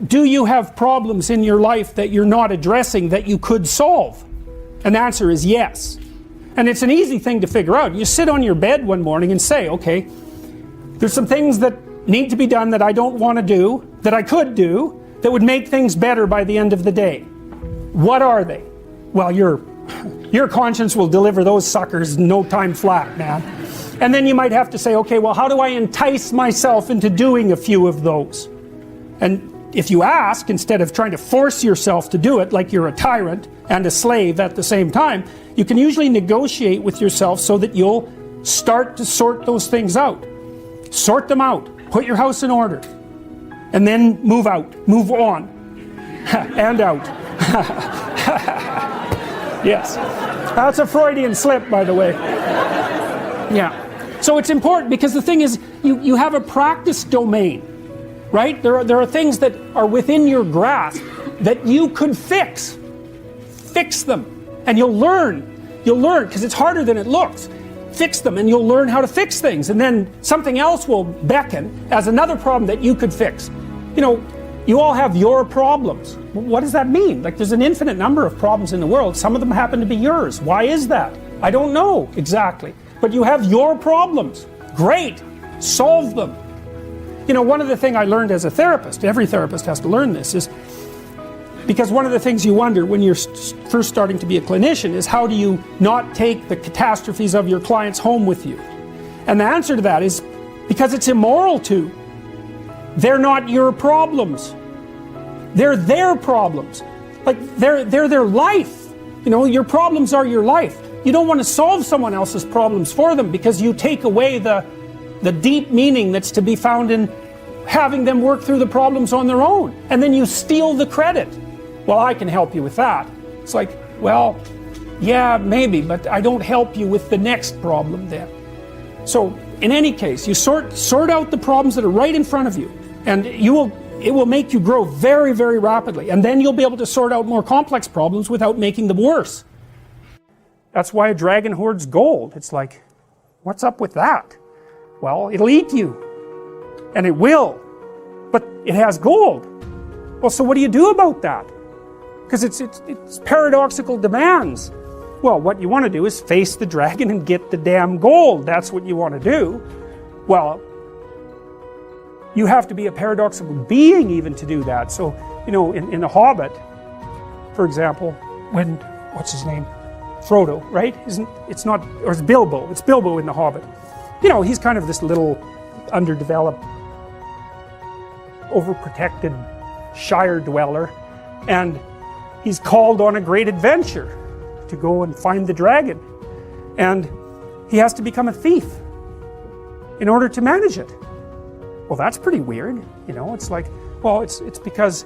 do you have problems in your life that you're not addressing that you could solve? And the answer is yes. And it's an easy thing to figure out. You sit on your bed one morning and say, okay, there's some things that need to be done that I don't want to do, that I could do, that would make things better by the end of the day. What are they? Well, your conscience will deliver those suckers in no time flat, man. And then you might have to say, okay, well, how do I entice myself into doing a few of those? And if you ask, instead of trying to force yourself to do it like you're a tyrant and a slave at the same time, you can usually negotiate with yourself so that you'll start to sort those things out. Sort them out. Put your house in order. And then move out. Move on. And out. Yes. That's a Freudian slip, by the way. Yeah. So it's important because the thing is, you have a practice domain. Right? There are things that are within your grasp that you could fix. Fix them. And you'll learn. You'll learn, because it's harder than it looks. Fix them and you'll learn how to fix things. And then something else will beckon as another problem that you could fix. You know, you all have your problems. What does that mean? Like, there's an infinite number of problems in the world. Some of them happen to be yours. Why is that? I don't know exactly. But you have your problems. Great. Solve them. You know, one of the things I learned as a therapist, every therapist has to learn this, is because one of the things you wonder when you're first starting to be a clinician is how do you not take the catastrophes of your clients home with you? And the answer to that is because it's immoral to. They're not your problems. They're their problems. Like, they're their life. You know, your problems are your life. You don't want to solve someone else's problems for them because you take away the deep meaning that's to be found in having them work through the problems on their own. And then you steal the credit. Well, I can help you with that. It's like, well, yeah, maybe, but I don't help you with the next problem then. So, in any case, you sort out the problems that are right in front of you, and it will make you grow very, very rapidly. And then you'll be able to sort out more complex problems without making them worse. That's why a dragon hoards gold. It's like, what's up with that? Well, it'll eat you. And it will. But it has gold. Well, so what do you do about that? Because it's paradoxical demands. Well, what you want to do is face the dragon and get the damn gold. That's what you want to do. Well, you have to be a paradoxical being even to do that. So, you know, in The Hobbit, for example, when, what's his name? Frodo, right? It's Bilbo. It's Bilbo in The Hobbit. You know, he's kind of this little underdeveloped, overprotected Shire dweller, and he's called on a great adventure to go and find the dragon, and he has to become a thief in order to manage it. Well, that's pretty weird, you know. It's like, well, it's because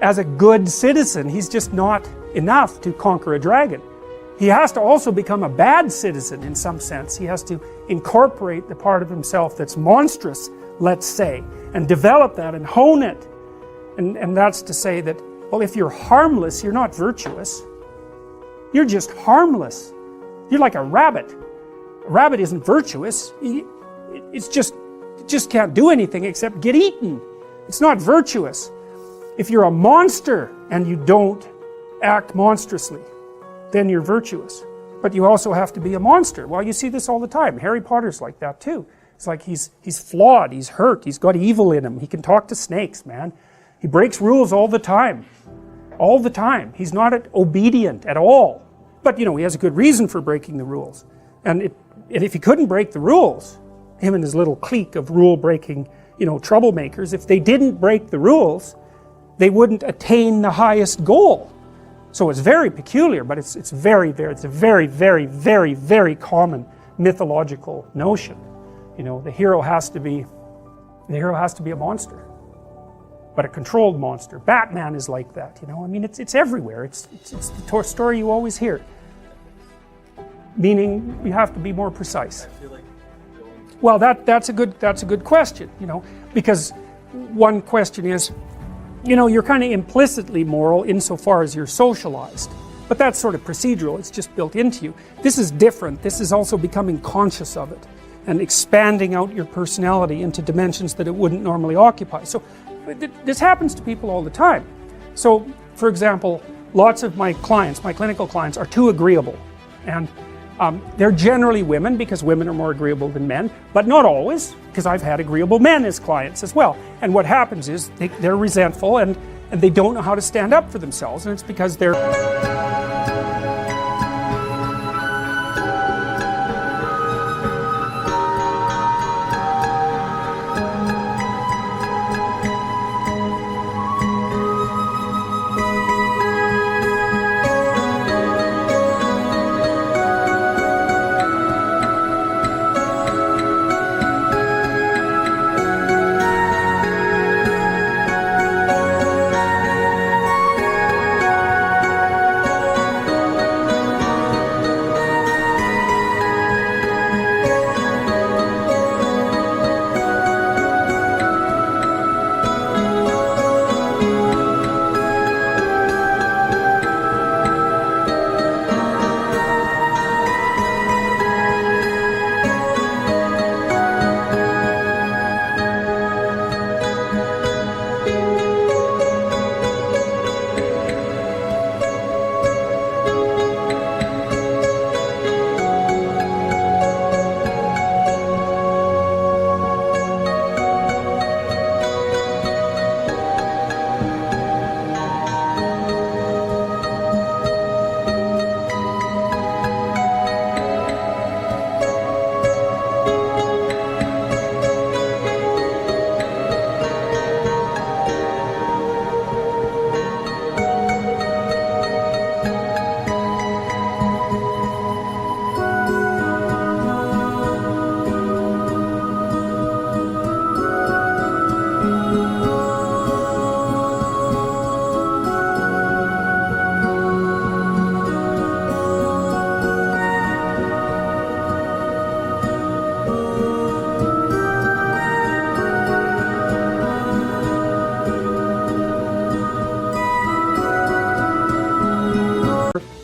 as a good citizen he's just not enough to conquer a dragon. He has to also become a bad citizen in some sense. He has to incorporate the part of himself that's monstrous, let's say, and develop that and hone it. And that's to say that, well, if you're harmless, you're not virtuous. You're just harmless. You're like a rabbit. A rabbit isn't virtuous. It just can't do anything except get eaten. It's not virtuous. If you're a monster and you don't act monstrously, then you're virtuous. But you also have to be a monster. Well, you see this all the time. Harry Potter's like that too. It's like he's flawed, he's hurt, he's got evil in him. He can talk to snakes, man. He breaks rules all the time. All the time. He's not obedient at all. But, you know, he has a good reason for breaking the rules. And if he couldn't break the rules, him and his little clique of rule-breaking, you know, troublemakers, if they didn't break the rules, they wouldn't attain the highest goal. So it's very peculiar, but it's a very, very common mythological notion. You know, the hero has to be a monster, but a controlled monster. Batman is like that, you know. I mean, it's everywhere. It's the story you always hear. Meaning, you have to be more precise. Well, that's a good question, you know, because one question is, you know, you're kind of implicitly moral insofar as you're socialized. But that's sort of procedural, it's just built into you. This is different. This is also becoming conscious of it and expanding out your personality into dimensions that it wouldn't normally occupy. So this happens to people all the time. So, for example, lots of my clients, my clinical clients, are too agreeable. And they're generally women, because women are more agreeable than men, but not always, because I've had agreeable men as clients as well. And what happens is they're resentful and they don't know how to stand up for themselves, and it's because they're...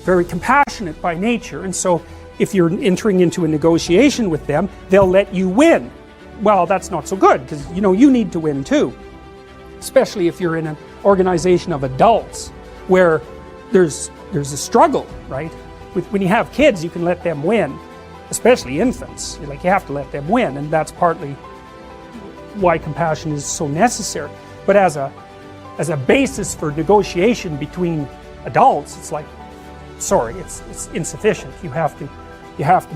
very compassionate by nature, and so if you're entering into a negotiation with them, they'll let you win. Well, that's not so good, because you need to win too, especially if you're in an organization of adults where there's a struggle, right? When you have kids, you can let them win, especially infants. You have to let them win, and that's partly why compassion is so necessary. But as a basis for negotiation between adults, it's like, sorry, it's insufficient. You have to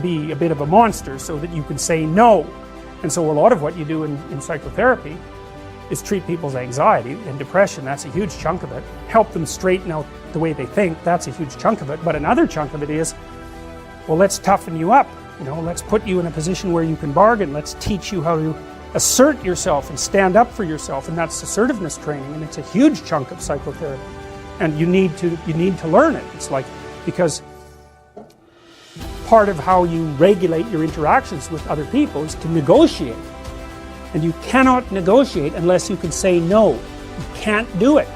be a bit of a monster so that you can say no. And so a lot of what you do in psychotherapy is treat people's anxiety and depression. That's a huge chunk of it. Help them straighten out the way they think. That's a huge chunk of it. But another chunk of it is, well, let's toughen you up. Let's put you in a position where you can bargain. Let's teach you how to assert yourself and stand up for yourself. And that's assertiveness training. And it's a huge chunk of psychotherapy. And you need to learn it. It's like, because part of how you regulate your interactions with other people is to negotiate. And you cannot negotiate unless you can say no. You can't do it.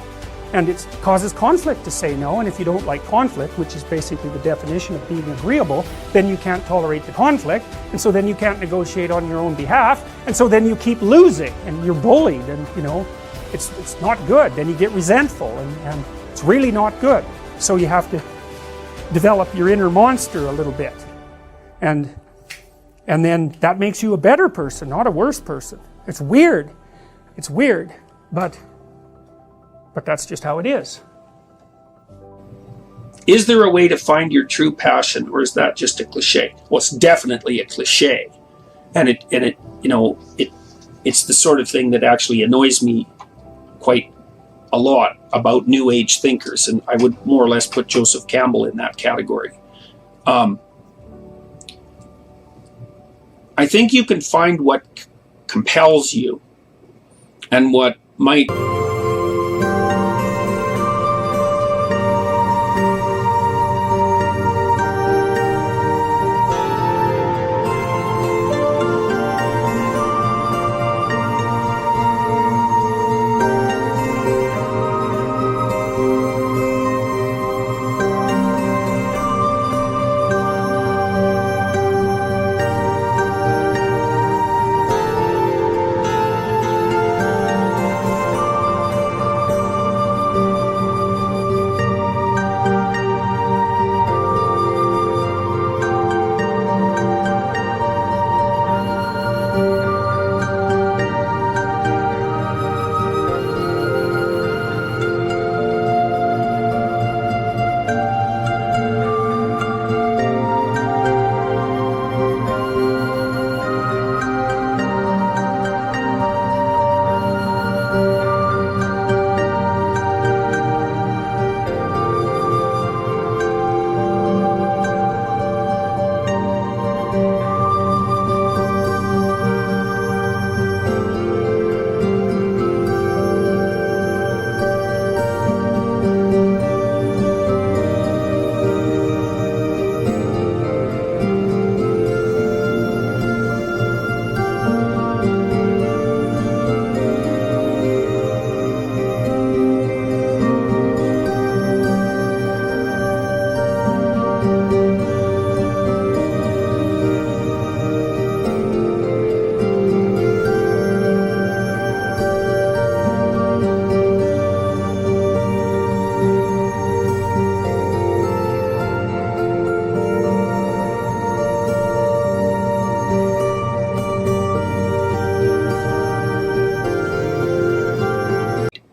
And it causes conflict to say no, and if you don't like conflict, which is basically the definition of being agreeable, then you can't tolerate the conflict, and so then you can't negotiate on your own behalf, and so then you keep losing, and you're bullied, and it's not good. Then you get resentful, and it's really not good. So you have to develop your inner monster a little bit, and then that makes you a better person, not a worse person. It's weird, but that's just how it is. Is there a way to find your true passion, or is that just a cliche? Well, it's definitely a cliche, and it's the sort of thing that actually annoys me quite a lot about New Age thinkers, and I would more or less put Joseph Campbell in that category. I think you can find what compels you and what might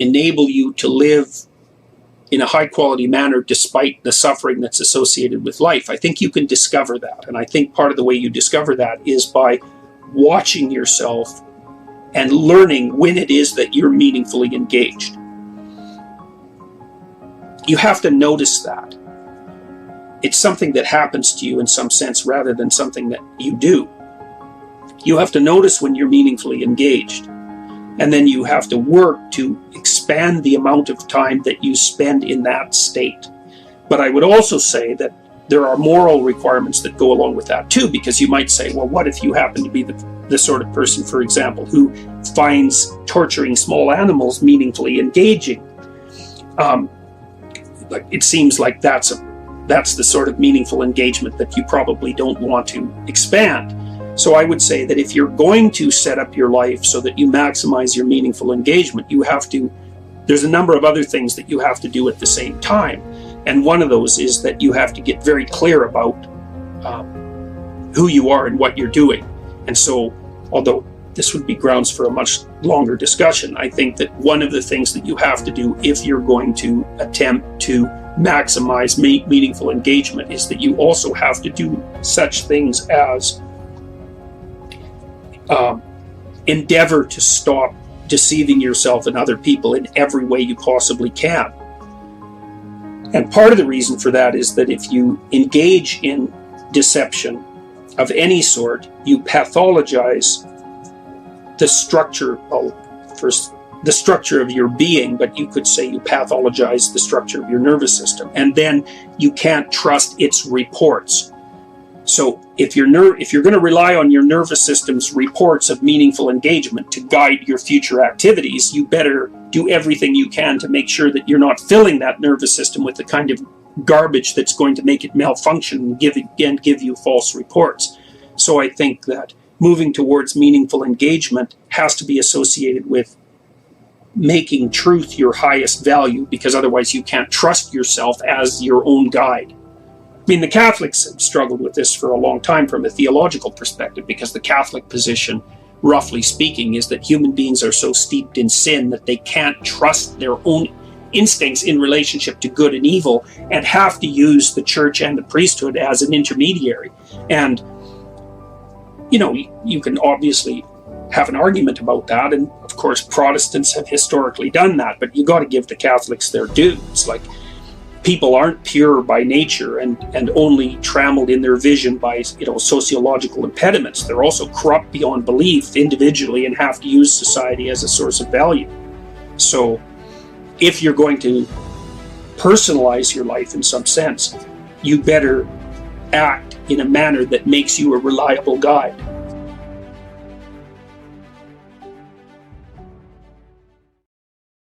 enable you to live in a high quality manner despite the suffering that's associated with life. I think you can discover that. And I think part of the way you discover that is by watching yourself and learning when it is that you're meaningfully engaged. You have to notice that. It's something that happens to you in some sense rather than something that you do. You have to notice when you're meaningfully engaged. And then you have to work to expand the amount of time that you spend in that state. But I would also say that there are moral requirements that go along with that too, because you might say, well, what if you happen to be the sort of person, for example, who finds torturing small animals meaningfully engaging? It seems like that's the sort of meaningful engagement that you probably don't want to expand. So I would say that if you're going to set up your life so that you maximize your meaningful engagement, there's a number of other things that you have to do at the same time. And one of those is that you have to get very clear about who you are and what you're doing. And so, although this would be grounds for a much longer discussion, I think that one of the things that you have to do if you're going to attempt to maximize meaningful engagement is that you also have to do such things as endeavor to stop deceiving yourself and other people in every way you possibly can. And part of the reason for that is that if you engage in deception of any sort, you pathologize the structure, the structure of your being, but you could say you pathologize the structure of your nervous system, and then you can't trust its reports. So if you're going to rely on your nervous system's reports of meaningful engagement to guide your future activities, you better do everything you can to make sure that you're not filling that nervous system with the kind of garbage that's going to make it malfunction and give you false reports. So I think that moving towards meaningful engagement has to be associated with making truth your highest value, because otherwise you can't trust yourself as your own guide. I mean, the Catholics have struggled with this for a long time from a theological perspective, because the Catholic position, roughly speaking, is that human beings are so steeped in sin that they can't trust their own instincts in relationship to good and evil, and have to use the church and the priesthood as an intermediary. And, you can obviously have an argument about that, and of course Protestants have historically done that, but you got to give the Catholics their due. It's like people aren't pure by nature and only trammeled in their vision by sociological impediments. They're also corrupt beyond belief individually and have to use society as a source of value. So if you're going to personalize your life in some sense, you better act in a manner that makes you a reliable guide.